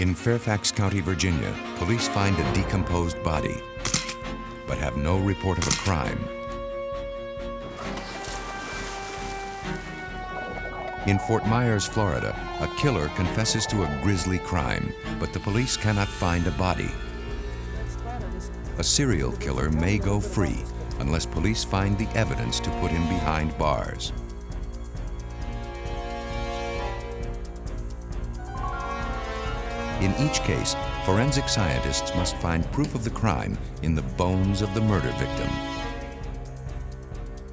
In Fairfax County, Virginia, police find a decomposed body, but have no report of a crime. In Fort Myers, Florida, a killer confesses to a grisly crime, but the police cannot find a body. A serial killer may go free unless police find the evidence to put him behind bars. In each case, forensic scientists must find proof of the crime in the bones of the murder victim,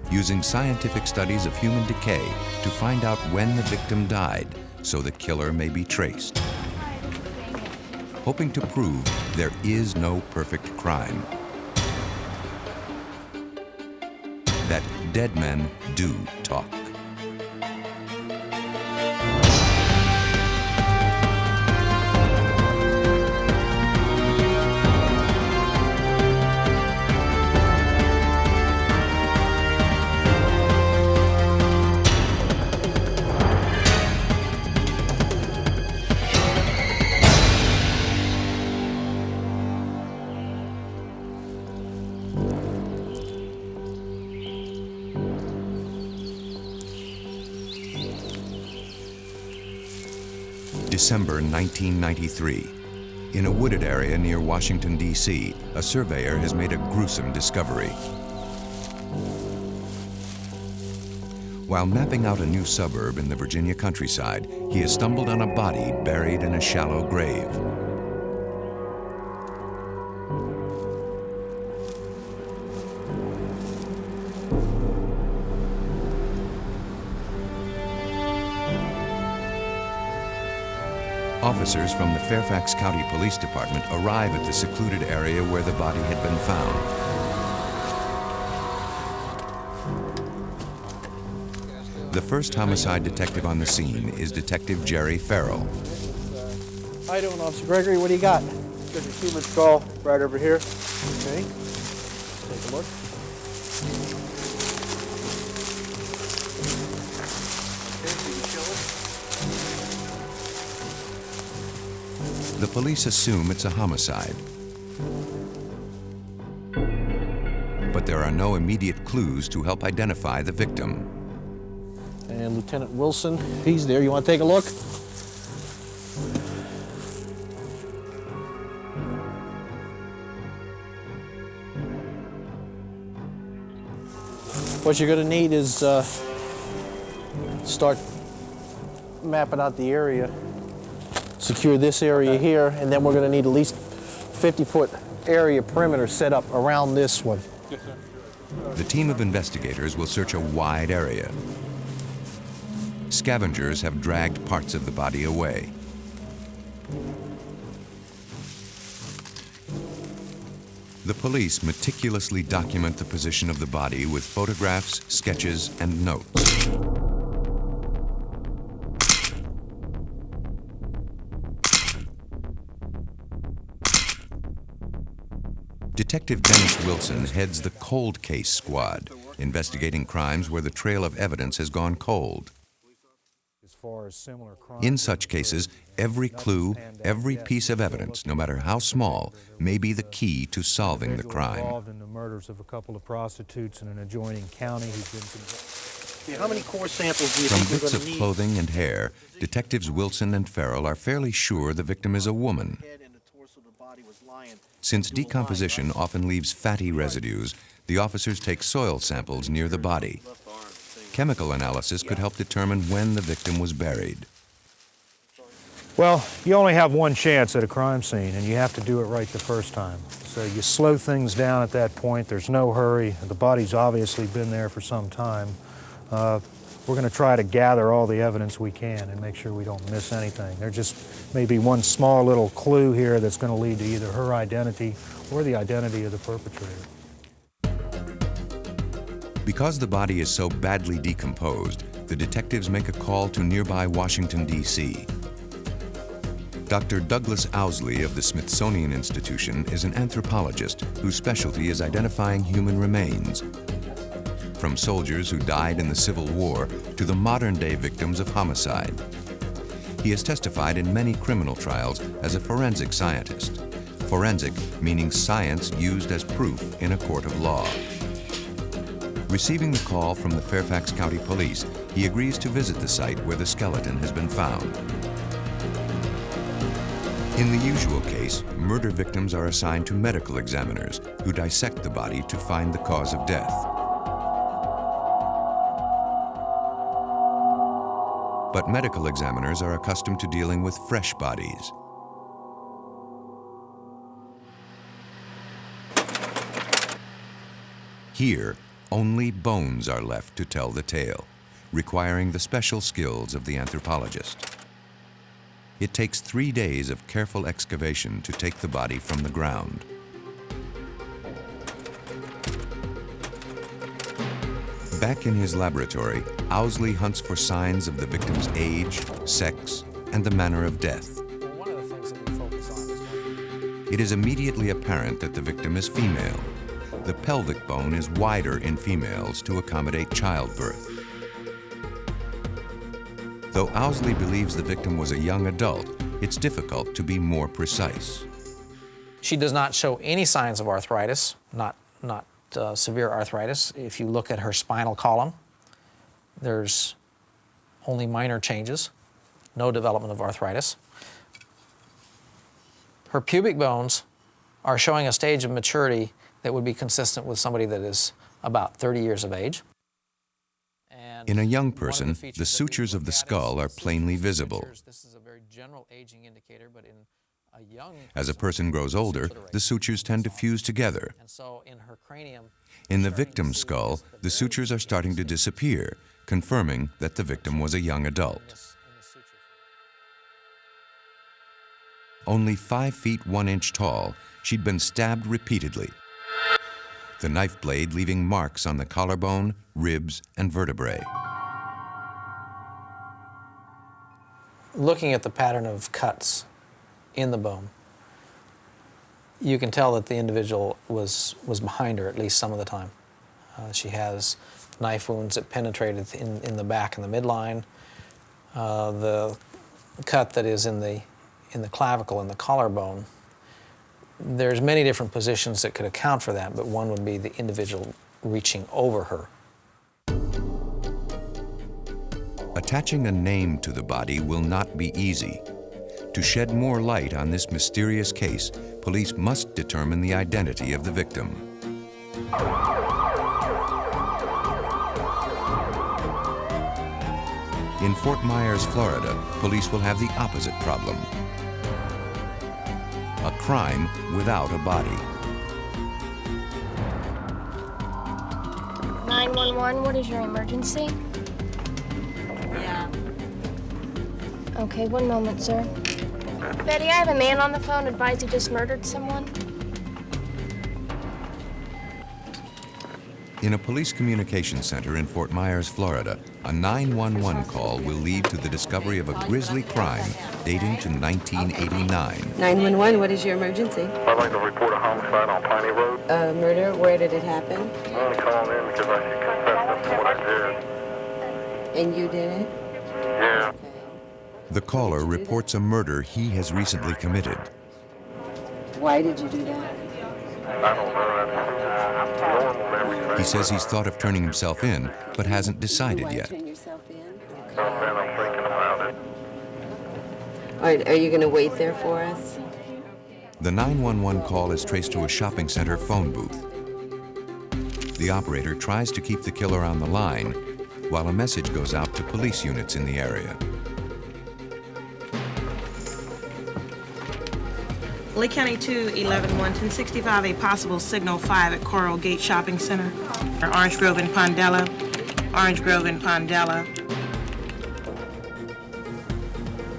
using scientific studies of human decay to find out when the victim died so the killer may be traced, hoping to prove there is no perfect crime, that dead men do talk. December 1993. In a wooded area near Washington, D.C., a surveyor has made a gruesome discovery. While mapping out a new suburb in the Virginia countryside, he has stumbled on a body buried in a shallow grave. Officers from the Fairfax County Police Department arrive at the secluded area where the body had been found. The first homicide detective on the scene is Detective Jerry Farrell. How you doing, Officer Gregory? What do you got? There's a human skull right over here. Okay. Let's take a look. The police assume it's a homicide, but there are no immediate clues to help identify the victim. And Lieutenant Wilson, he's there. You want to take a look? What you're going to need is start mapping out the area. Secure this area here, and then we're going to need at least 50-foot area perimeter set up around this one. Yes, sir. The team of investigators will search a wide area. Scavengers have dragged parts of the body away. The police meticulously document the position of the body with photographs, sketches, and notes. Detective Dennis Wilson heads the cold case squad, investigating crimes where the trail of evidence has gone cold. In such cases, every clue, every piece of evidence, no matter how small, may be the key to solving the crime. Involved in the murders of a couple of prostitutes in an adjoining county who've been... How many core samples do you From think we're bits going of to need? clothing and hair, detectives Wilson and Farrell are fairly sure the victim is a woman. Since decomposition often leaves fatty residues, the officers take soil samples near the body. Chemical analysis could help determine when the victim was buried. Well, you only have one chance at a crime scene, and you have to do it right the first time. So you slow things down at that point. There's no hurry. The body's obviously been there for some time. We're going to try to gather all the evidence we can and make sure we don't miss anything. There just may be one small little clue here that's going to lead to either her identity or the identity of the perpetrator. Because the body is so badly decomposed, the detectives make a call to nearby Washington, D.C. Dr. Douglas Owsley of the Smithsonian Institution is an anthropologist whose specialty is identifying human remains, from soldiers who died in the Civil War to the modern-day victims of homicide. He has testified in many criminal trials as a forensic scientist. Forensic meaning science used as proof in a court of law. Receiving the call from the Fairfax County Police, he agrees to visit the site where the skeleton has been found. In the usual case, murder victims are assigned to medical examiners who dissect the body to find the cause of death. But medical examiners are accustomed to dealing with fresh bodies. Here, only bones are left to tell the tale, requiring the special skills of the anthropologist. It takes 3 days of careful excavation to take the body from the ground. Back in his laboratory, Owsley hunts for signs of the victim's age, sex, and the manner of death. One of the things that we focus on is It is immediately apparent that the victim is female. The pelvic bone is wider in females to accommodate childbirth. Though Owsley believes the victim was a young adult, it's difficult to be more precise. she does not show any signs of arthritis, not severe arthritis. If you look at her spinal column, there's only minor changes, no development of arthritis. Her pubic bones are showing a stage of maturity that would be consistent with somebody that is about 30 years of age. And In a young one of person, features the that we sutures of look the at is skull are this plainly is visible. sutures. This is a very general aging indicator, but in a young As a person grows older, the sutures tend to fuse together. And so in her cranium, In the starting to victim's see skull, this- the very sutures are starting to disappear, confirming that the victim was a young adult. in this suture. Only 5 feet 1 inch tall, she'd been stabbed repeatedly. The knife blade leaving marks on the collarbone, ribs, and vertebrae. Looking at the pattern of cuts in the bone, you can tell that the individual was behind her at least some of the time. She has knife wounds that penetrated in the back and the midline. The cut that is in the clavicle and the collarbone, there's many different positions that could account for that, but one would be the individual reaching over her. Attaching a name to the body will not be easy. To shed more light on this mysterious case, police must determine the identity of the victim. In Fort Myers, Florida, police will have the opposite problem. A crime without a body. 911, what is your emergency? Yeah. Okay, one moment, sir. Betty, I have a man on the phone advised he just murdered someone. In a police communication center in Fort Myers, Florida, a 911 call will lead to the discovery of a grisly crime dating to 1989. 911, what is your emergency? I'd like to report a homicide on Piney Road. Murder, where did it happen? I'm only calling in because I should confess to what I did. And you did it? Yeah. Okay. The caller reports a murder he has recently committed. Why did you do that? I don't know. That's normal everything. He says he's thought of turning himself in, but hasn't decided Why yet. turn yourself in? Something I'm thinking about it. All right, are you going to wait there for us? The 911 call is traced to a shopping center phone booth. The operator tries to keep the killer on the line, while a message goes out to police units in the area. Lake County 211 1065, a possible signal 5 at Coral Gate Shopping Center. Orange Grove and Pondella. Orange Grove and Pondella.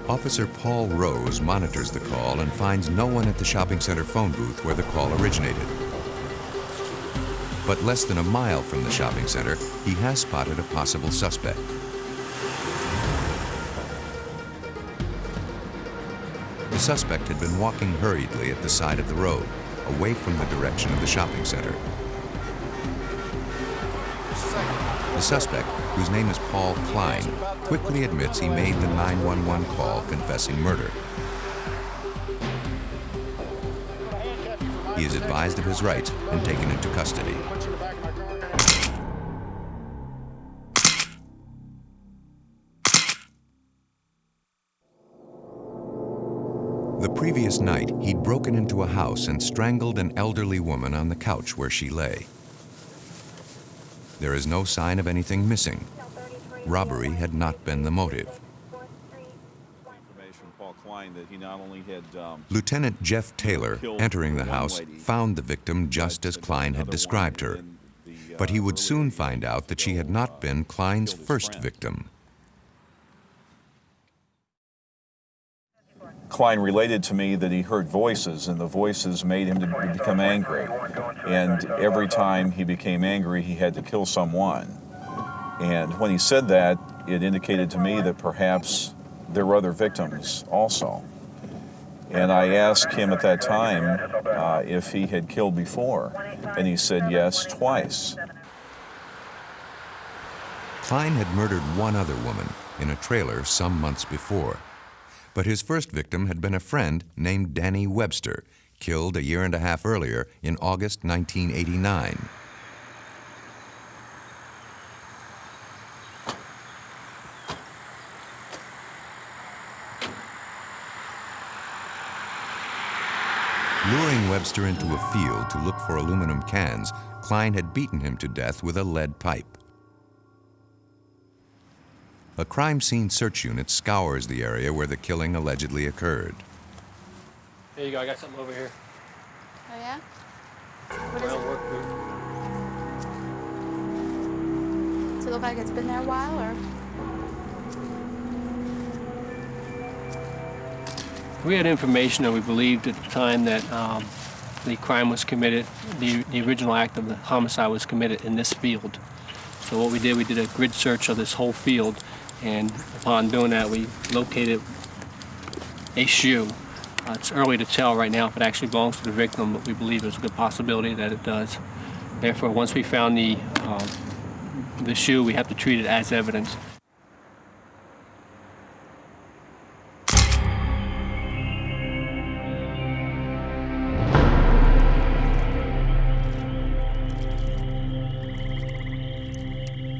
Officer Paul Rose monitors the call and finds no one at the shopping center phone booth where the call originated. But less than a mile from the shopping center, he has spotted a possible suspect. The suspect had been walking hurriedly at the side of the road, away from the direction of the shopping center. The The suspect, whose name is Paul Klene, quickly admits he made the 911 call confessing murder. He is advised of his rights and taken into custody. The previous night, he'd broken into a house and strangled an elderly woman on the couch where she lay. There is no sign of anything missing. Robbery had not been the motive. Lieutenant Jeff Taylor, entering the house, found the victim just as Klene had described her. But he would soon find out that she had not been Klene's first victim. Klene related to me that he heard voices, and the voices made him to become angry. And every time he became angry, he had to kill someone. And when he said that, it indicated to me that perhaps there were other victims also. And I asked him at that time if he had killed before, and he said yes, twice. Klene had murdered one other woman in a trailer some months before. But his first victim had been a friend named Danny Webster, killed a year and a half earlier in August 1989. Luring Webster into a field to look for aluminum cans, Klene had beaten him to death with a lead pipe. A crime scene search unit scours the area where the killing allegedly occurred. Here you go, I got something over here. Oh yeah? What is it? Work boot. Does it look like it's been there a while, or? We had information that we believed at the time that the crime was committed, the original act of the homicide was committed in this field. So what we did a grid search of this whole field, and upon doing that, we located a shoe. It's early to tell right now if it actually belongs to the victim, but we believe there's a good possibility that it does. Therefore, once we found the shoe, we have to treat it as evidence.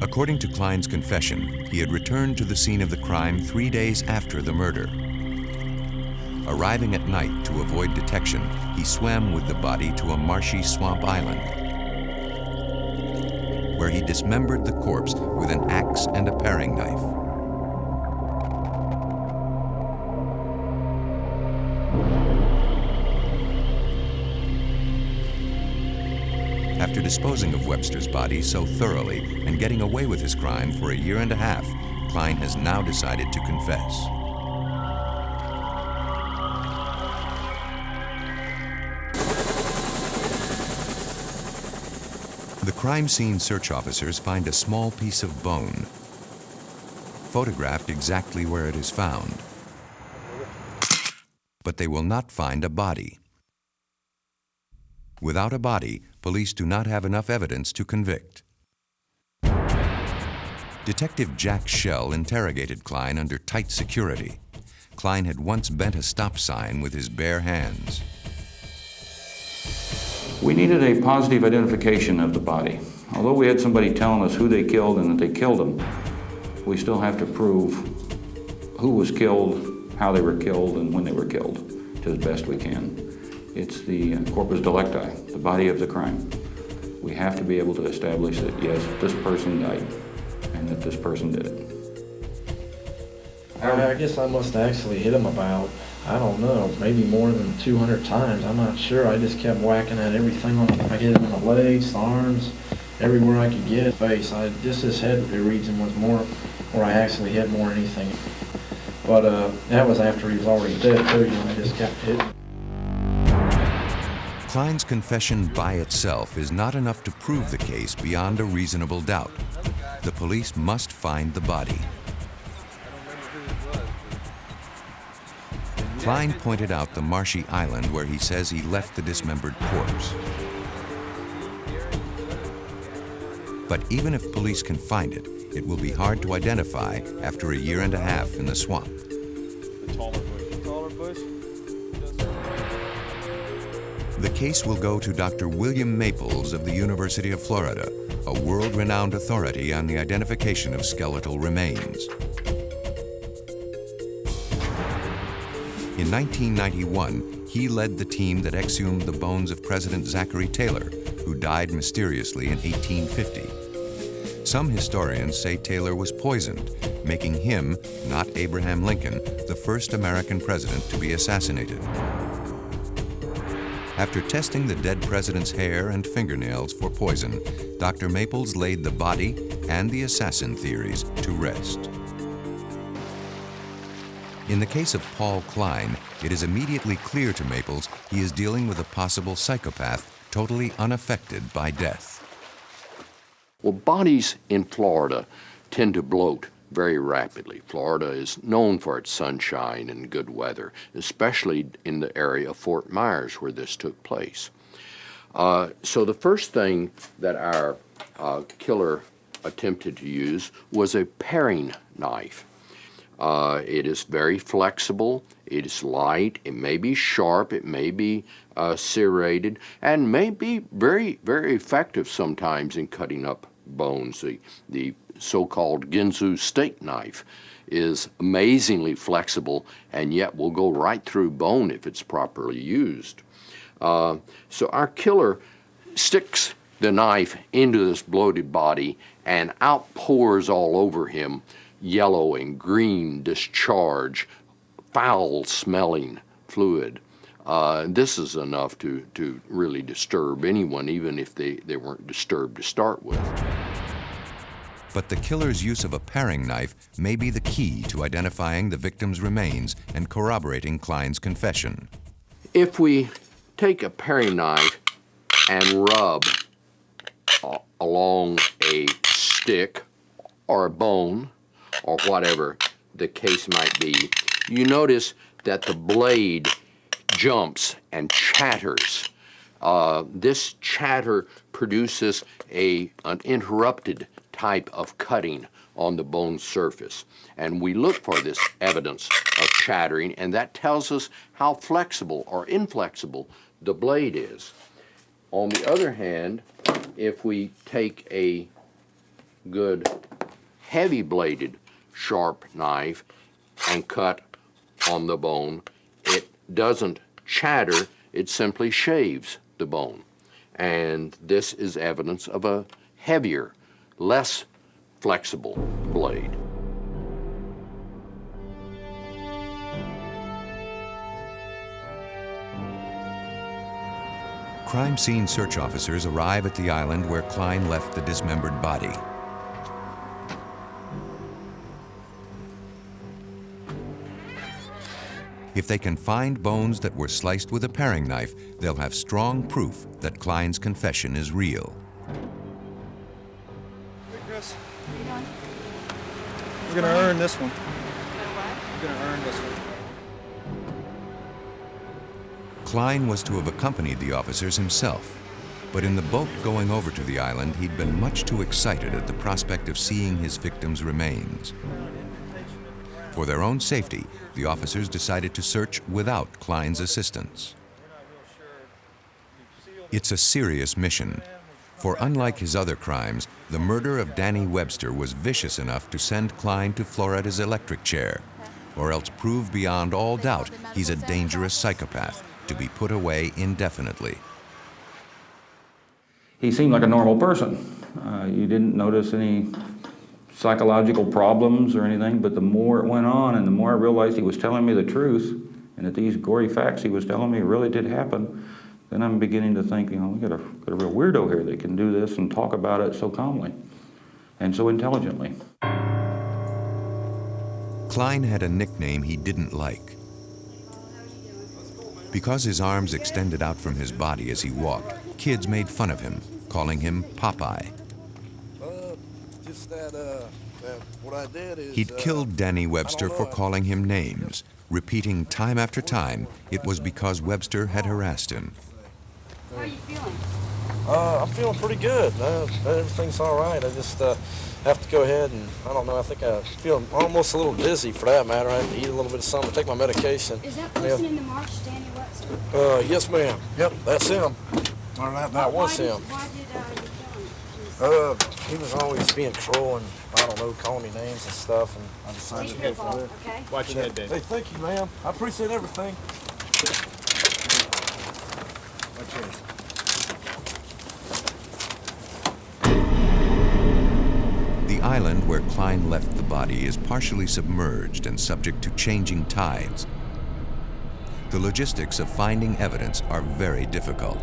According to Klene's confession, he had returned to the scene of the crime 3 days after the murder. Arriving at night to avoid detection, he swam with the body to a marshy swamp island, where he dismembered the corpse with an axe and a paring knife. After disposing of Webster's body so thoroughly and getting away with his crime for a year and a half, Klene has now decided to confess. The crime scene search officers find a small piece of bone, photographed exactly where it is found. But they will not find a body. Without a body, police do not have enough evidence to convict. Detective Jack Shell interrogated Klene under tight security. Klene had once bent a stop sign with his bare hands. We needed a positive identification of the body. Although we had somebody telling us who they killed and that they killed them, we still have to prove who was killed, how they were killed, and when they were killed, to the best we can. It's the corpus delicti, the body of the crime. We have to be able to establish that, yes, this person died and that this person did it. I guess I must have actually hit him about, I don't know, maybe more than 200 times. I'm not sure. I just kept whacking at everything. I hit him in the legs, the arms, everywhere I could get his face. Just his head region was more where I actually hit more than anything. But that was after he was already dead, too. You know, I just kept hitting. Klene's confession by itself is not enough to prove the case beyond a reasonable doubt. The police must find the body. Klene pointed out the marshy island where he says he left the dismembered corpse. But even if police can find it, it will be hard to identify after a year and a half in the swamp. The taller bush. Taller bush? The case will go to Dr. William Maples of the University of Florida, a world-renowned authority on the identification of skeletal remains. In 1991, he led the team that exhumed the bones of President Zachary Taylor, who died mysteriously in 1850. Some historians say Taylor was poisoned, making him, not Abraham Lincoln, the first American president to be assassinated. After testing the dead president's hair and fingernails for poison, Dr. Maples laid the body and the assassin theories to rest. In the case of Paul Klene, it is immediately clear to Maples he is dealing with a possible psychopath totally unaffected by death. Well, bodies in Florida tend to bloat very rapidly. Florida is known for its sunshine and good weather, especially in the area of Fort Myers where this took place. So the first thing that our killer attempted to use was a paring knife. It is very flexible, it is light, it may be sharp, it may be serrated, and may be very, very effective sometimes in cutting up bones. The so-called Ginsu steak knife is amazingly flexible and yet will go right through bone if it's properly used. So our killer sticks the knife into this bloated body and outpours all over him yellow and green discharge, foul-smelling fluid. This is enough to really disturb anyone, even if they weren't disturbed to start with. But the killer's use of a paring knife may be the key to identifying the victim's remains and corroborating Klene's confession. If we take a paring knife and rub along a stick or a bone, or whatever the case might be, you notice that the blade jumps and chatters. This chatter produces an interrupted type of cutting on the bone surface. And we look for this evidence of chattering, and that tells us how flexible or inflexible the blade is. On the other hand, if we take a good heavy-bladed sharp knife and cut on the bone, it doesn't chatter, it simply shaves the bone. And this is evidence of a heavier, less flexible blade. Crime scene search officers arrive at the island where Klene left the dismembered body. If they can find bones that were sliced with a paring knife, they'll have strong proof that Klene's confession is real. Hey, Chris. What are you doing? We're gonna earn this one. What? We're gonna earn this one. Klene was to have accompanied the officers himself, but in the boat going over to the island, he'd been much too excited at the prospect of seeing his victim's remains. For their own safety, the officers decided to search without Klene's assistance. It's a serious mission, for unlike his other crimes, the murder of Danny Webster was vicious enough to send Klene to Florida's electric chair, or else prove beyond all doubt he's a dangerous psychopath to be put away indefinitely. He seemed like a normal person. You didn't notice any psychological problems or anything, but the more it went on and the more I realized he was telling me the truth and that these gory facts he was telling me really did happen, then I'm beginning to think, you know, we got a real weirdo here that can do this and talk about it so calmly and so intelligently. Klene had a nickname he didn't like. Because his arms extended out from his body as he walked, kids made fun of him, calling him Popeye. What I did is, He'd killed Danny Webster for calling him names, repeating time after time it was because Webster had harassed him. How are you feeling? I'm feeling pretty good. Everything's all right. I just have to go ahead and, I don't know, I think I feel almost a little dizzy for that matter. I have to eat a little bit of something, take my medication. Is that person in the march Danny Webster? Yes, ma'am. Yep, that's him. All right, that was him. Why did you kill him? He was always being cruel and, I don't know, calling me names and stuff, and I decided to go from there. Okay? Watch your head, Dave. Hey, thank you, ma'am. I appreciate everything. Watch your head. The island where Klene left the body is partially submerged and subject to changing tides. The logistics of finding evidence are very difficult.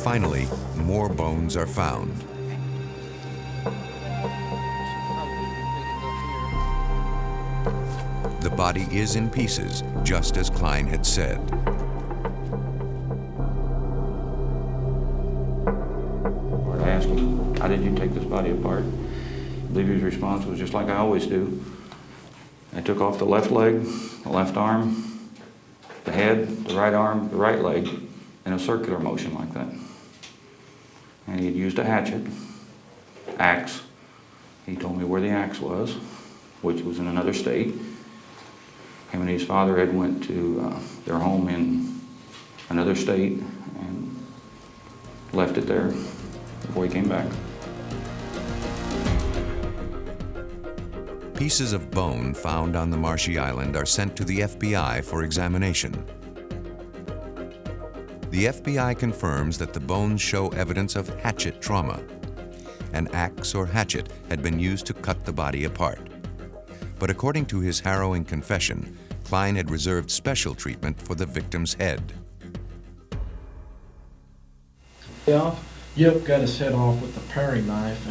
Finally, more bones are found. The body is in pieces, just as Klene had said. I asked him, how did you take this body apart? I believe his response was just like I always do. I took off the left leg, the left arm, the head, the right arm, the right leg, in a circular motion like that. And he had used a hatchet, axe. He told me where the axe was, which was in another state. Him and his father had went to their home in another state and left it there before he came back. Pieces of bone found on the marshy island are sent to the FBI for examination. The FBI confirms that the bones show evidence of hatchet trauma. An axe or hatchet had been used to cut the body apart. But according to his harrowing confession, Klene had reserved special treatment for the victim's head. Yep, got his head off with a paring knife,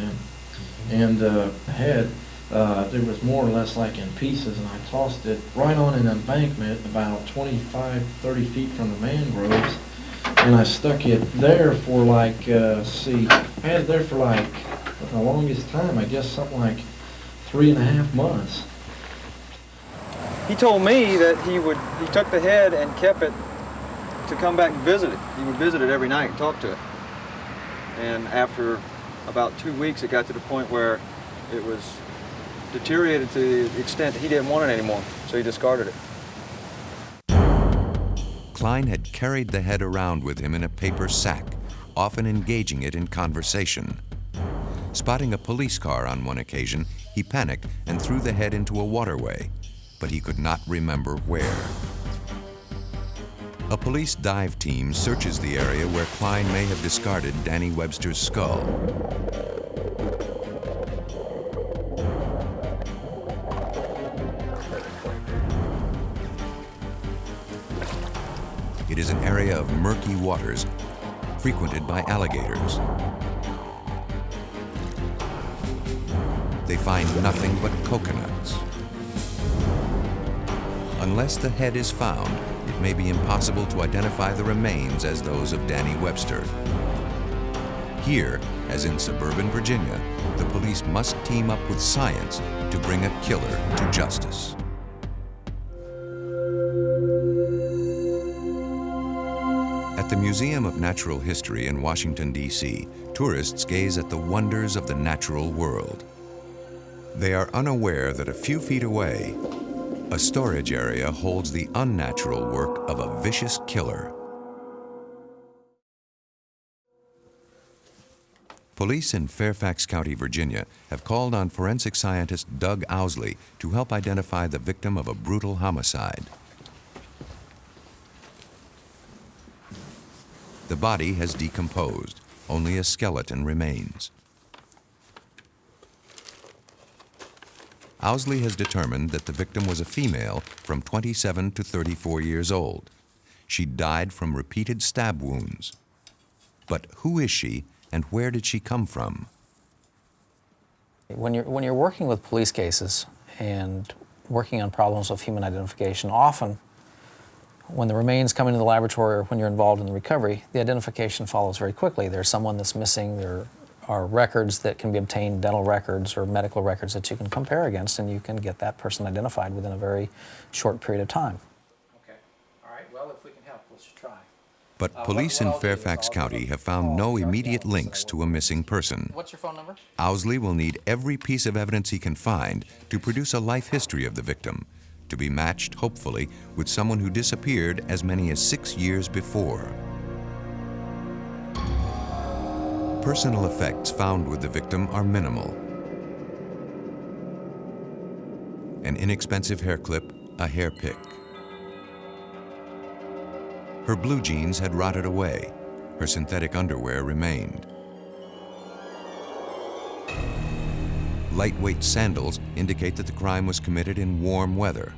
and the head, there was more or less like in pieces, and I tossed it right on an embankment about 25, 30 feet from the mangroves, and I stuck it there for like, I had it there for like the longest time, I guess something like 3.5 months. He told me that he took the head and kept it to come back and visit it. He would visit it every night and talk to it. And after about 2 weeks, it got to the point where it was deteriorated to the extent that he didn't want it anymore, so he discarded it. Klene had carried the head around with him in a paper sack, often engaging it in conversation. Spotting a police car on one occasion, he panicked and threw the head into a waterway, but he could not remember where. A police dive team searches the area where Klene may have discarded Danny Webster's skull. It is an area of murky waters, frequented by alligators. They find nothing but coconuts. Unless the head is found, it may be impossible to identify the remains as those of Danny Webster. Here, as in suburban Virginia, the police must team up with science to bring a killer to justice. At the Museum of Natural History in Washington, D.C., tourists gaze at the wonders of the natural world. They are unaware that a few feet away, a storage area holds the unnatural work of a vicious killer. Police in Fairfax County, Virginia, have called on forensic scientist Doug Owsley to help identify the victim of a brutal homicide. The body has decomposed. Only a skeleton remains. Owsley has determined that the victim was a female from 27 to 34 years old. She died from repeated stab wounds. But who is she and where did she come from? When you're working with police cases and working on problems of human identification, often when the remains come into the laboratory or when you're involved in the recovery, the identification follows very quickly. There's someone that's missing, there are records that can be obtained, dental records or medical records that you can compare against, and you can get that person identified within a very short period of time. Okay. All right, well, if we can help, let's try. But police in Fairfax County have found no immediate links to a missing person. What's your phone number? Owsley will need every piece of evidence he can find to produce a life history of the victim, to be matched, hopefully, with someone who disappeared as many as 6 years before. Personal effects found with the victim are minimal. An inexpensive hair clip, a hair pick. Her blue jeans had rotted away. Her synthetic underwear remained. Lightweight sandals indicate that the crime was committed in warm weather.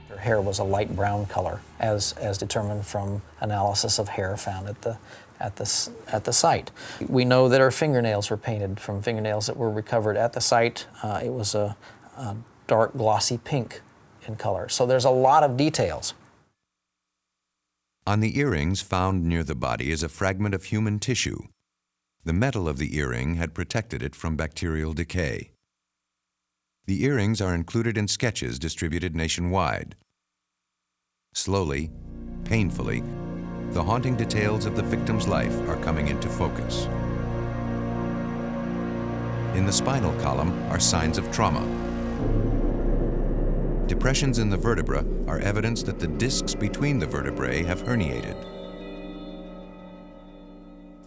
Her hair was a light brown color, as determined from analysis of hair found at the site. We know that her fingernails were painted from fingernails that were recovered at the site. It was a dark glossy pink in color. So there's a lot of details. On the earrings found near the body is a fragment of human tissue. The metal of the earring had protected it from bacterial decay. The earrings are included in sketches distributed nationwide. Slowly, painfully, the haunting details of the victim's life are coming into focus. In the spinal column are signs of trauma. Depressions in the vertebra are evidence that the discs between the vertebrae have herniated.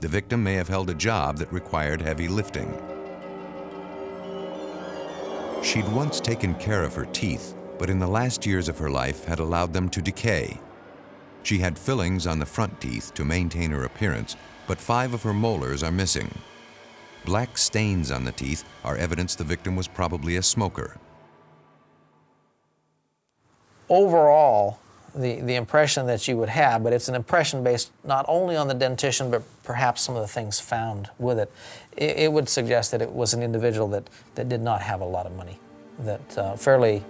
The victim may have held a job that required heavy lifting. She'd once taken care of her teeth, but in the last years of her life had allowed them to decay. She had fillings on the front teeth to maintain her appearance, but 5 of her molars are missing. Black stains on the teeth are evidence the victim was probably a smoker. Overall, the impression that you would have, but it's an impression based not only on the dentition, but perhaps some of the things found with it, it would suggest that it was an individual that did not have a lot of money, that fairly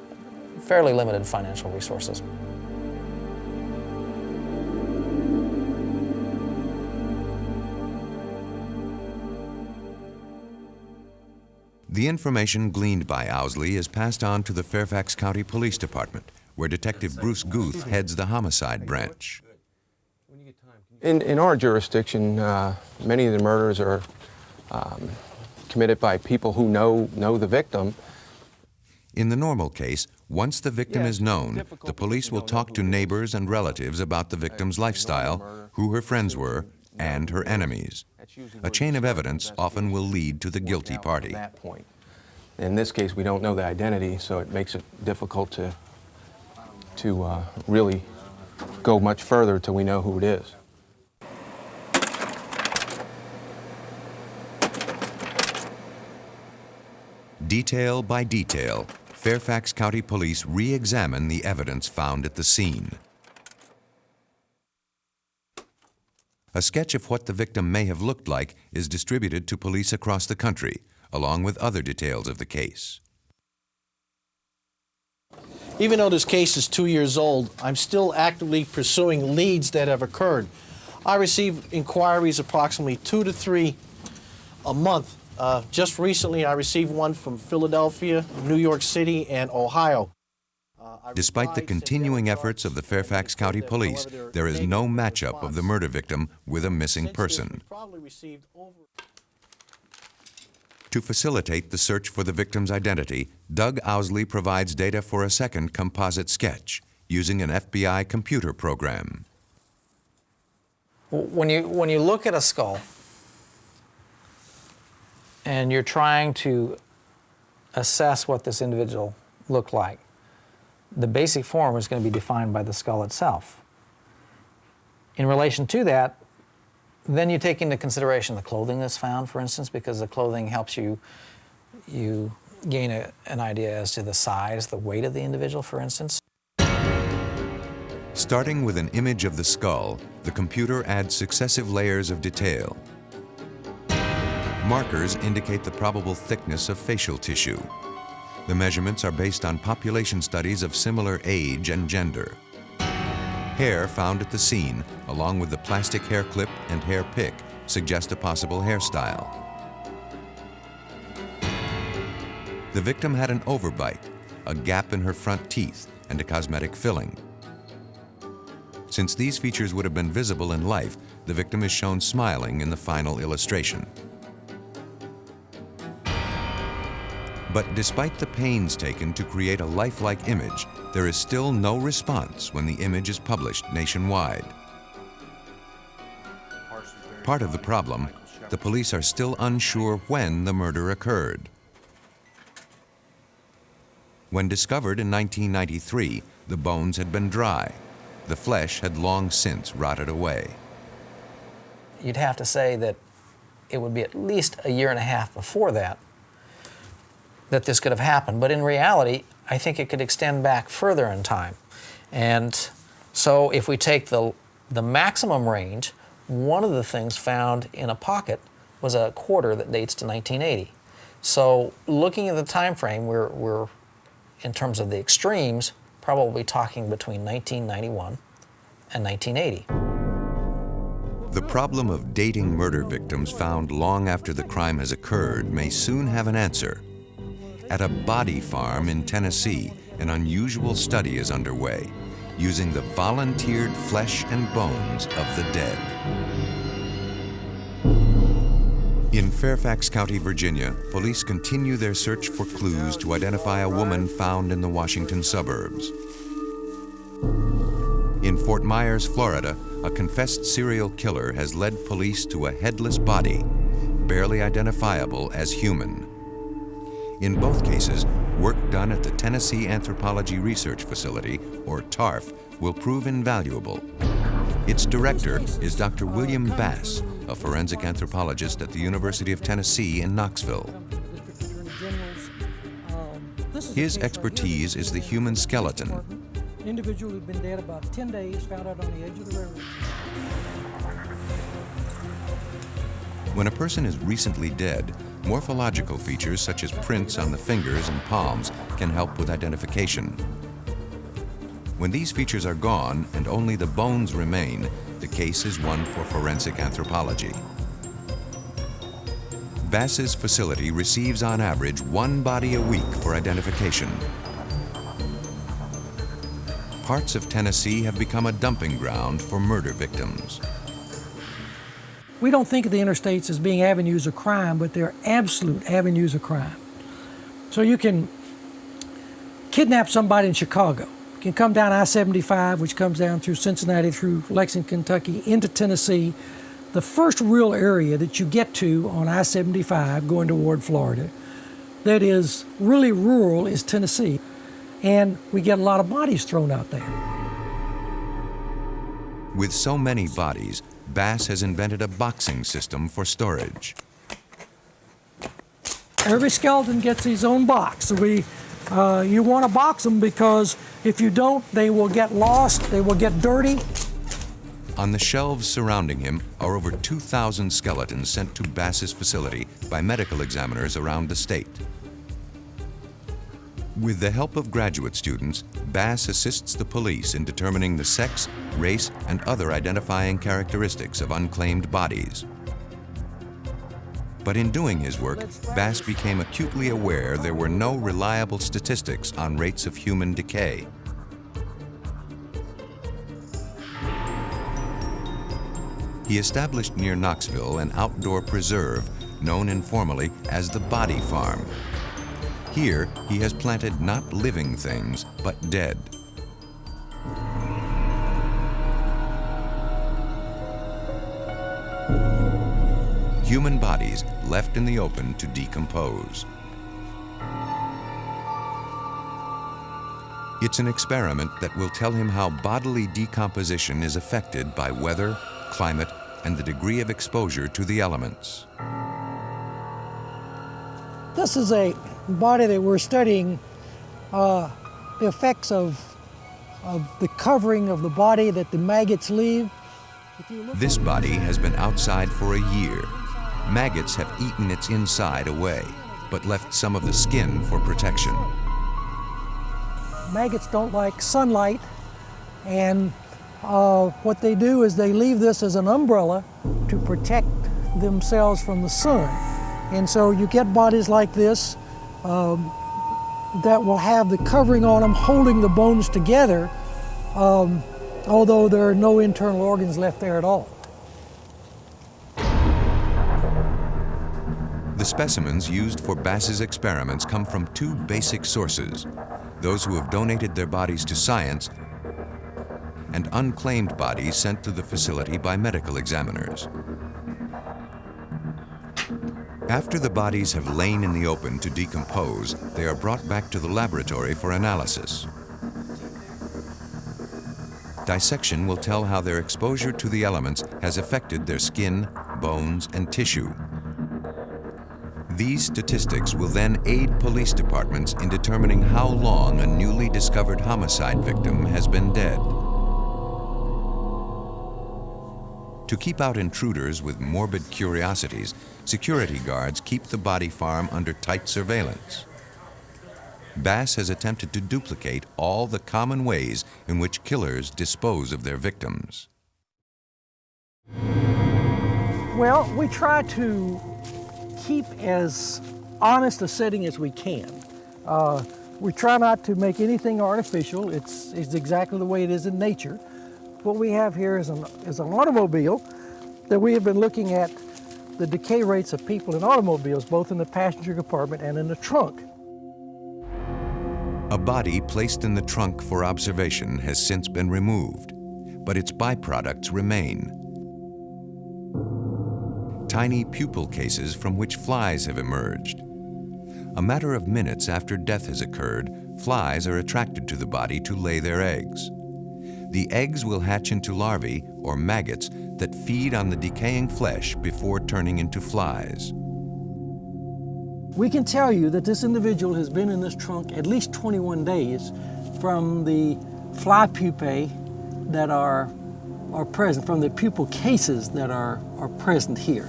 limited financial resources. The information gleaned by Owsley is passed on to the Fairfax County Police Department, where Detective Bruce Guth heads the homicide branch. In our jurisdiction, many of the murders are committed by people who know the victim. In the normal case, once the victim is known, the police will talk to neighbors and relatives about the victim's lifestyle, who her friends were, and her enemies. A chain of evidence often will lead to the guilty party. In this case, we don't know the identity, so it makes it difficult to really go much further till we know who it is. Detail by detail, Fairfax County Police re-examine the evidence found at the scene. A sketch of what the victim may have looked like is distributed to police across the country, along with other details of the case. Even though this case is 2 years old, I'm still actively pursuing leads that have occurred. I receive inquiries approximately 2 to 3 a month. Just recently, I received one from Philadelphia, New York City, and Ohio. Despite the continuing efforts of the Fairfax County Police, there is no matchup of the murder victim with a missing person. To facilitate the search for the victim's identity, Doug Owsley provides data for a second composite sketch using an FBI computer program. When you look at a skull and you're trying to assess what this individual looked like, the basic form is going to be defined by the skull itself. In relation to that, then you take into consideration the clothing that's found, for instance, because the clothing helps you gain an idea as to the size, the weight of the individual, for instance. Starting with an image of the skull, the computer adds successive layers of detail. Markers indicate the probable thickness of facial tissue. The measurements are based on population studies of similar age and gender. Hair found at the scene, along with the plastic hair clip and hair pick, suggest a possible hairstyle. The victim had an overbite, a gap in her front teeth, and a cosmetic filling. Since these features would have been visible in life, the victim is shown smiling in the final illustration. But despite the pains taken to create a lifelike image, there is still no response when the image is published nationwide. Part of the problem, the police are still unsure when the murder occurred. When discovered in 1993, the bones had been dry. The flesh had long since rotted away. You'd have to say that it would be at least a year and a half before that this could have happened. But in reality, I think it could extend back further in time. And so if we take the maximum range, one of the things found in a pocket was a quarter that dates to 1980. So looking at the time frame, we're in terms of the extremes, probably talking between 1991 and 1980. The problem of dating murder victims found long after the crime has occurred may soon have an answer. At a body farm in Tennessee, an unusual study is underway, using the volunteered flesh and bones of the dead. In Fairfax County, Virginia, police continue their search for clues to identify a woman found in the Washington suburbs. In Fort Myers, Florida, a confessed serial killer has led police to a headless body, barely identifiable as human. In both cases, work done at the Tennessee Anthropology Research Facility, or TARF, will prove invaluable. Its director is Dr. William Bass, a forensic anthropologist at the University of Tennessee in Knoxville. His expertise is the human skeleton. An individual who'd been dead about 10 days found out on the edge of the railroad. When a person is recently dead, morphological features such as prints on the fingers and palms can help with identification. When these features are gone and only the bones remain, the case is one for forensic anthropology. Bass's facility receives on average 1 body a week for identification. Parts of Tennessee have become a dumping ground for murder victims. We don't think of the interstates as being avenues of crime, but they're absolute avenues of crime. So you can kidnap somebody in Chicago. You can come down I-75, which comes down through Cincinnati, through Lexington, Kentucky, into Tennessee. The first real area that you get to on I-75 going toward Florida that is really rural is Tennessee. And we get a lot of bodies thrown out there. With so many bodies, Bass has invented a boxing system for storage. Every skeleton gets his own box. You want to box them because if you don't, they will get lost, they will get dirty. On the shelves surrounding him are over 2,000 skeletons sent to Bass's facility by medical examiners around the state. With the help of graduate students, Bass assists the police in determining the sex, race, and other identifying characteristics of unclaimed bodies. But in doing his work, Bass became acutely aware there were no reliable statistics on rates of human decay. He established near Knoxville an outdoor preserve known informally as the Body Farm. Here, he has planted not living things, but dead. Human bodies left in the open to decompose. It's an experiment that will tell him how bodily decomposition is affected by weather, climate, and the degree of exposure to the elements. This is a body that we're studying the effects of the covering of the body that the maggots leave. This body has been outside for a year. Maggots have eaten its inside away, but left some of the skin for protection. Maggots don't like sunlight, and what they do is they leave this as an umbrella to protect themselves from the sun. And so you get bodies like this that will have the covering on them holding the bones together, although there are no internal organs left there at all. The specimens used for Bass's experiments come from two basic sources: those who have donated their bodies to science and unclaimed bodies sent to the facility by medical examiners. After the bodies have lain in the open to decompose, they are brought back to the laboratory for analysis. Dissection will tell how their exposure to the elements has affected their skin, bones, and tissue. These statistics will then aid police departments in determining how long a newly discovered homicide victim has been dead. To keep out intruders with morbid curiosities, security guards keep the body farm under tight surveillance. Bass has attempted to duplicate all the common ways in which killers dispose of their victims. Well, we try to keep as honest a setting as we can. We try not to make anything artificial. It's exactly the way it is in nature. What we have here is an automobile that we have been looking at the decay rates of people in automobiles, both in the passenger compartment and in the trunk. A body placed in the trunk for observation has since been removed, but its byproducts remain. Tiny pupil cases from which flies have emerged. A matter of minutes after death has occurred, flies are attracted to the body to lay their eggs. The eggs will hatch into larvae, or maggots, that feed on the decaying flesh before turning into flies. We can tell you that this individual has been in this trunk at least 21 days from the fly pupae that are present, from the pupil cases that are present here.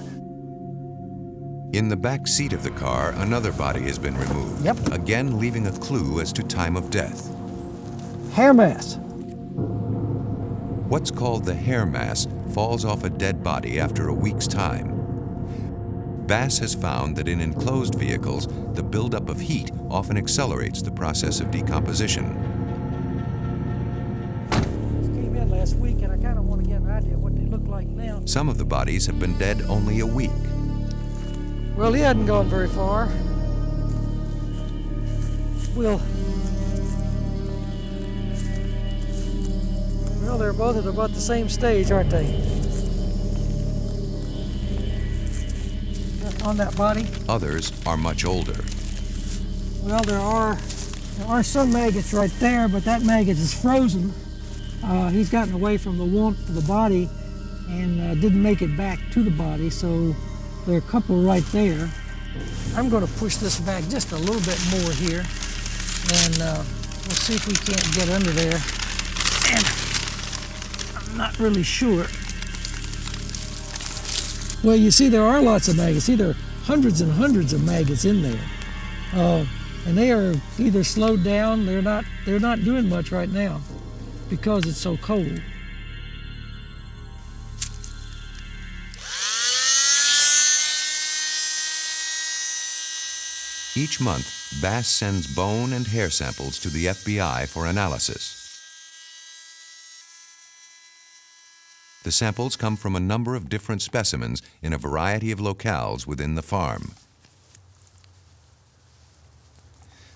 In the back seat of the car, another body has been removed, again leaving a clue as to time of death. Hair mass. What's called the hair mass falls off a dead body after a week's time. Bass has found that in enclosed vehicles, the buildup of heat often accelerates the process of decomposition. This came in last week, and I kind of want to get an idea of what they look like now. Some of the bodies have been dead only a week. Well, he hadn't gone very far. Well, they're both at about the same stage, aren't they? On that body. Others are much older. Well, there are some maggots right there, but that maggot is frozen. He's gotten away from the warmth of the body and didn't make it back to the body, so there are a couple right there. I'm going to push this back just a little bit more here, and we'll see if we can't get under there. And I'm not really sure. Well, you see, there are lots of maggots. See, there are hundreds and hundreds of maggots in there, and they are either slowed down. They're not doing much right now because it's so cold. Each month, Bass sends bone and hair samples to the FBI for analysis. The samples come from a number of different specimens in a variety of locales within the farm.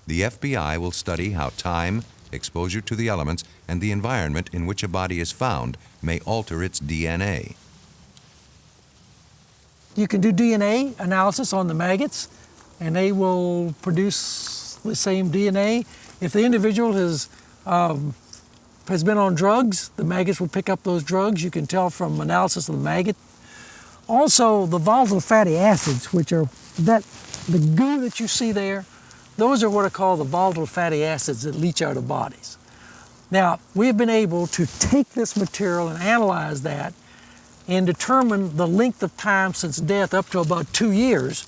The FBI will study how time, exposure to the elements, and the environment in which a body is found may alter its DNA. You can do DNA analysis on the maggots, and they will produce the same DNA. If the individual has been on drugs, the maggots will pick up those drugs. You can tell from analysis of the maggot. Also, the volatile fatty acids, which are the goo that you see there, those are what are called the volatile fatty acids that leach out of bodies. Now, we have been able to take this material and analyze that and determine the length of time since death up to about 2 years.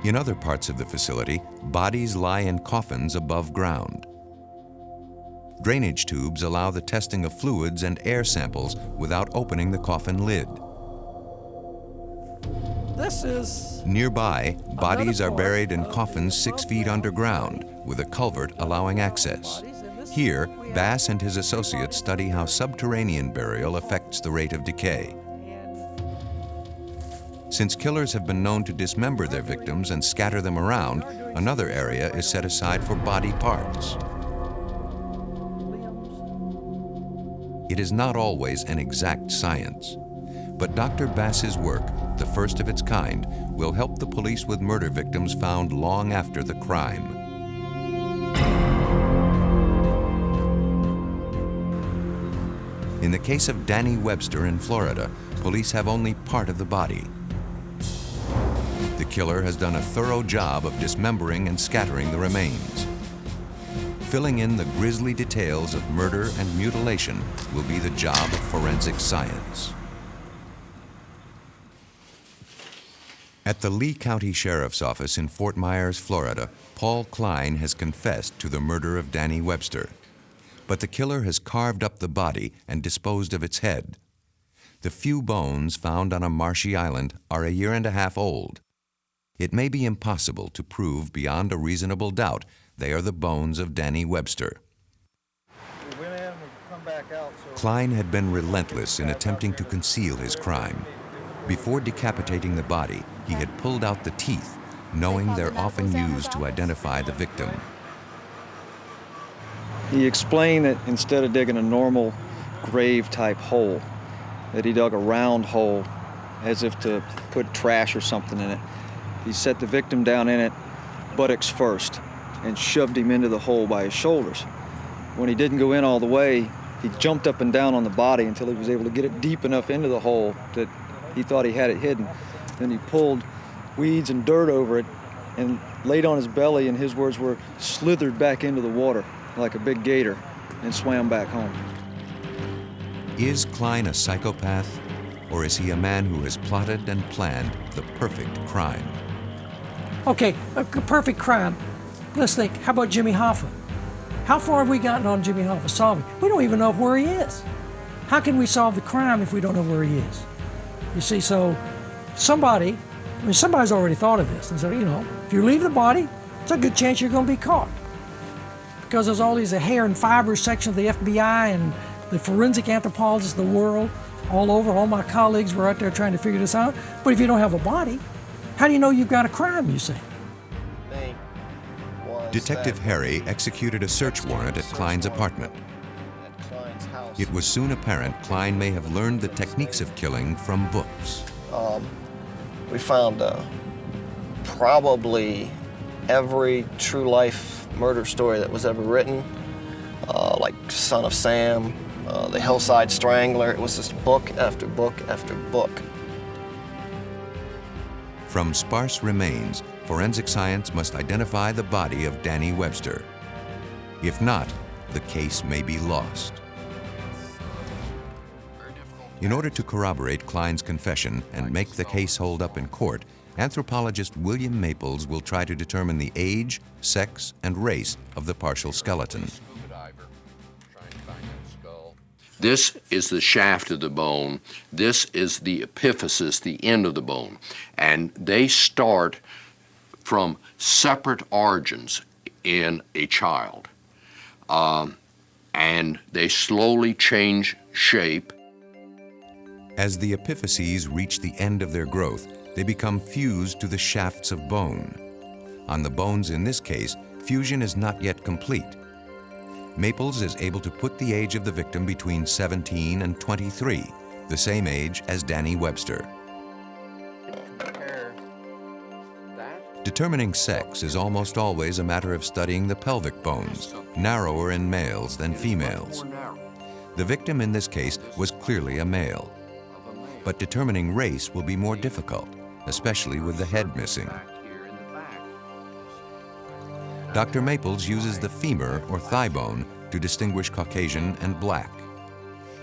In other parts of the facility, bodies lie in coffins above ground. Drainage tubes allow the testing of fluids and air samples without opening the coffin lid. This is Nearby, bodies are part buried in coffins 6 feet underground, with a culvert allowing access. Here, Bass and his associates study how subterranean burial affects the rate of decay. Since killers have been known to dismember their victims and scatter them around, another area is set aside for body parts. It is not always an exact science, but Dr. Bass's work, the first of its kind, will help the police with murder victims found long after the crime. In the case of Danny Webster in Florida, police have only part of the body. The killer has done a thorough job of dismembering and scattering the remains. Filling in the grisly details of murder and mutilation will be the job of forensic science. At the Lee County Sheriff's Office in Fort Myers, Florida, Paul Klene has confessed to the murder of Danny Webster. But the killer has carved up the body and disposed of its head. The few bones found on a marshy island are 1.5 years old. It may be impossible to prove beyond a reasonable doubt they are the bones of Danny Webster. Klene had been relentless in attempting to conceal his crime. Before decapitating the body, he had pulled out the teeth, knowing they're often used to identify the victim. He explained that instead of digging a normal grave-type hole, that he dug a round hole as if to put trash or something in it. He set the victim down in it, buttocks first, and shoved him into the hole by his shoulders. When he didn't go in all the way, he jumped up and down on the body until he was able to get it deep enough into the hole that he thought he had it hidden. Then he pulled weeds and dirt over it and laid on his belly, and his words were, slithered back into the water like a big gator and swam back home. Is Klene a psychopath, or is he a man who has plotted and planned the perfect crime? Okay, a perfect crime. Let's think, how about Jimmy Hoffa? How far have we gotten on Jimmy Hoffa solving? We don't even know where he is. How can we solve the crime if we don't know where he is? You see, so somebody's already thought of this and said, you know, if you leave the body, it's a good chance you're going to be caught. Because there's all these hair and fibers section of the FBI and the forensic anthropologists of the world all over. All my colleagues were out there trying to figure this out. But if you don't have a body, how do you know you've got a crime, you say? Detective Harry executed a search warrant at Klene's apartment. It was soon apparent Klene may have learned the techniques of killing from books. We found probably every true life murder story that was ever written, like Son of Sam, The Hillside Strangler. It was just book after book after book. From sparse remains, forensic science must identify the body of Danny Webster. If not, the case may be lost. In order to corroborate Klene's confession and make the case hold up in court, anthropologist William Maples will try to determine the age, sex, and race of the partial skeleton. This is the shaft of the bone. This is the epiphysis, the end of the bone. And they start from separate origins in a child. And they slowly change shape. As the epiphyses reach the end of their growth, they become fused to the shafts of bone. On the bones in this case, fusion is not yet complete. Maples is able to put the age of the victim between 17 and 23, the same age as Danny Webster. Determining sex is almost always a matter of studying the pelvic bones, narrower in males than females. The victim in this case was clearly a male. But determining race will be more difficult, especially with the head missing. Dr. Maples uses the femur or thigh bone to distinguish Caucasian and black.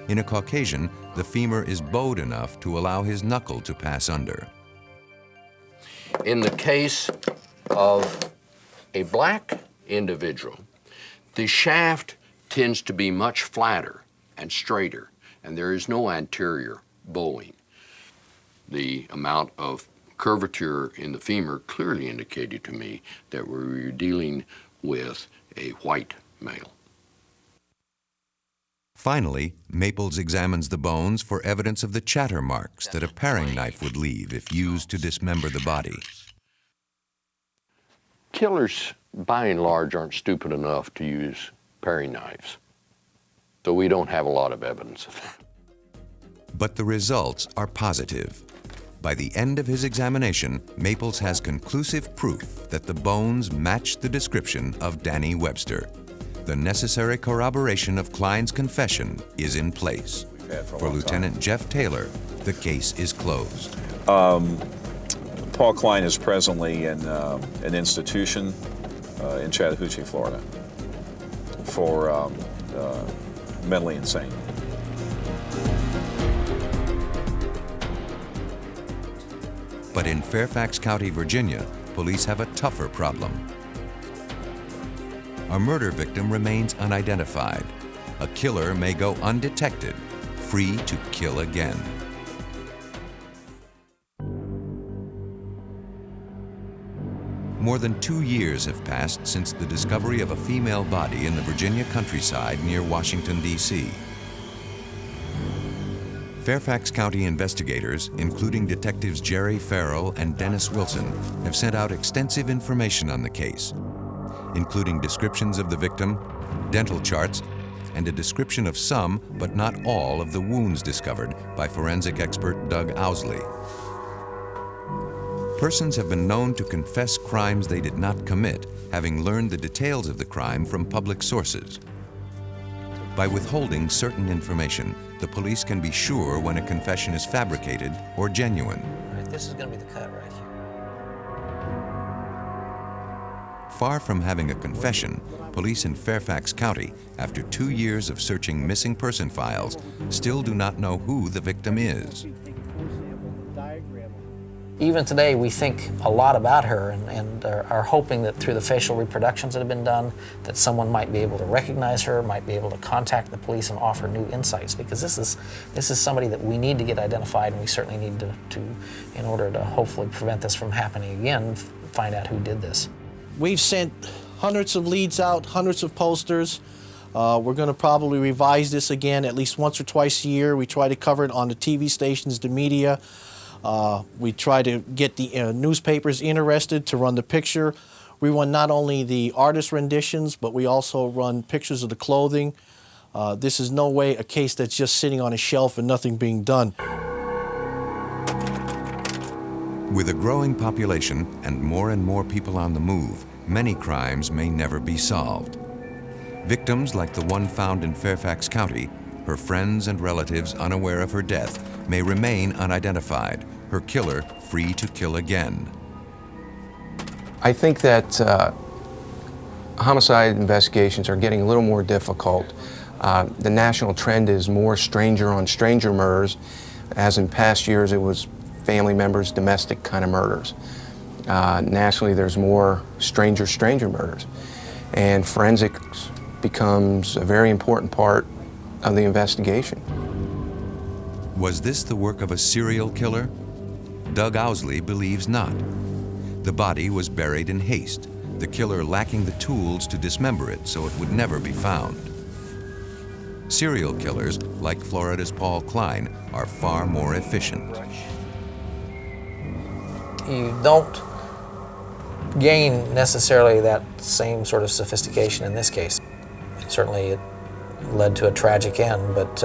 In a Caucasian, the femur is bowed enough to allow his knuckle to pass under. In the case of a black individual, the shaft tends to be much flatter and straighter, and there is no anterior bowing. The amount of curvature in the femur clearly indicated to me that we were dealing with a white male. Finally, Maples examines the bones for evidence of the chatter marks that a paring knife would leave if used to dismember the body. Killers, by and large, aren't stupid enough to use paring knives, so we don't have a lot of evidence of that. But the results are positive. By the end of his examination, Maples has conclusive proof that the bones match the description of Danny Webster. The necessary corroboration of Klene's confession is in place. For Lieutenant Jeff Taylor, the case is closed. Paul Klene is presently in an institution in Chattahoochee, Florida, for mentally insane. But in Fairfax County, Virginia, police have a tougher problem. A murder victim remains unidentified. A killer may go undetected, free to kill again. More than 2 years have passed since the discovery of a female body in the Virginia countryside near Washington, D.C. Fairfax County investigators, including detectives Jerry Farrell and Dennis Wilson, have sent out extensive information on the case, including descriptions of the victim, dental charts, and a description of some, but not all, of the wounds discovered by forensic expert Doug Owsley. Persons have been known to confess crimes they did not commit, having learned the details of the crime from public sources. By withholding certain information, the police can be sure when a confession is fabricated or genuine. All right, this is going to be the cut right here. Far from having a confession, police in Fairfax County, after 2 years of searching missing person files, still do not know who the victim is. Even today, we think a lot about her and are hoping that through the facial reproductions that have been done, that someone might be able to recognize her, might be able to contact the police and offer new insights, because this is somebody that we need to get identified, and we certainly need to in order to hopefully prevent this from happening again, find out who did this. We've sent hundreds of leads out, hundreds of posters. We're going to probably revise this again at least once or twice a year. We try to cover it on the TV stations, the media. We try to get the newspapers interested to run the picture. We run not only the artist renditions, but we also run pictures of the clothing. This is no way a case that's just sitting on a shelf and nothing being done. With a growing population and more people on the move, many crimes may never be solved. Victims like the one found in Fairfax County, her friends and relatives unaware of her death, may remain unidentified, her killer free to kill again. I think that homicide investigations are getting a little more difficult. The national trend is more stranger-on-stranger murders, as in past years it was family members, domestic kind of murders. Nationally, there's more stranger-stranger murders, and forensics becomes a very important part of the investigation. Was this the work of a serial killer? Doug Owsley believes not. The body was buried in haste, the killer lacking the tools to dismember it so it would never be found. Serial killers, like Florida's Paul Klene, are far more efficient. You don't gain necessarily that same sort of sophistication in this case. Certainly it led to a tragic end, but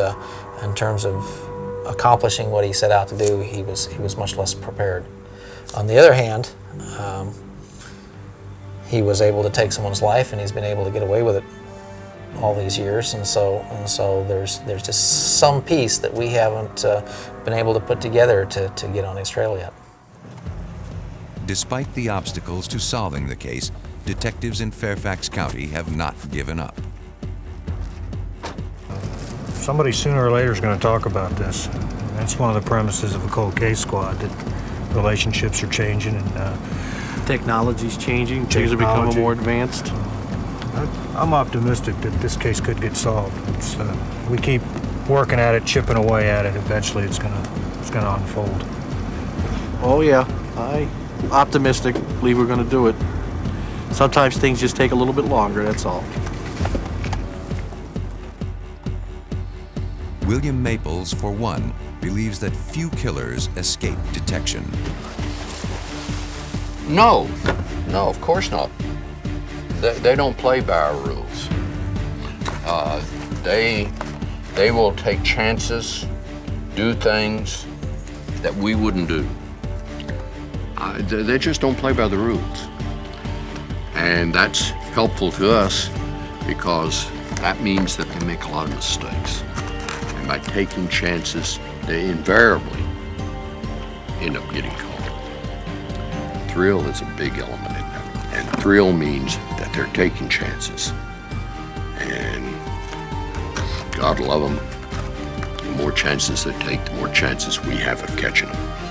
in terms of accomplishing what he set out to do, he was much less prepared. On the other hand, he was able to take someone's life, and he's been able to get away with it all these years, and so there's just some piece that we haven't been able to put together to get on his trail yet. Despite the obstacles to solving the case, detectives in Fairfax County have not given up. Somebody sooner or later is going to talk about this. That's one of the premises of a cold case squad, that relationships are changing and technology's changing, things are becoming more advanced. I'm optimistic that this case could get solved. We keep working at it, chipping away at it. Eventually, it's gonna unfold. Oh yeah, I'm optimistic. Believe we're going to do it. Sometimes things just take a little bit longer, that's all. William Maples, for one, believes that few killers escape detection. No, of course not. They don't play by our rules. They will take chances, do things that we wouldn't do. They just don't play by the rules. And that's helpful to us because that means that they make a lot of mistakes. And by taking chances, they invariably end up getting caught. Thrill is a big element in that. And thrill means that they're taking chances. And God love them. The more chances they take, the more chances we have of catching them.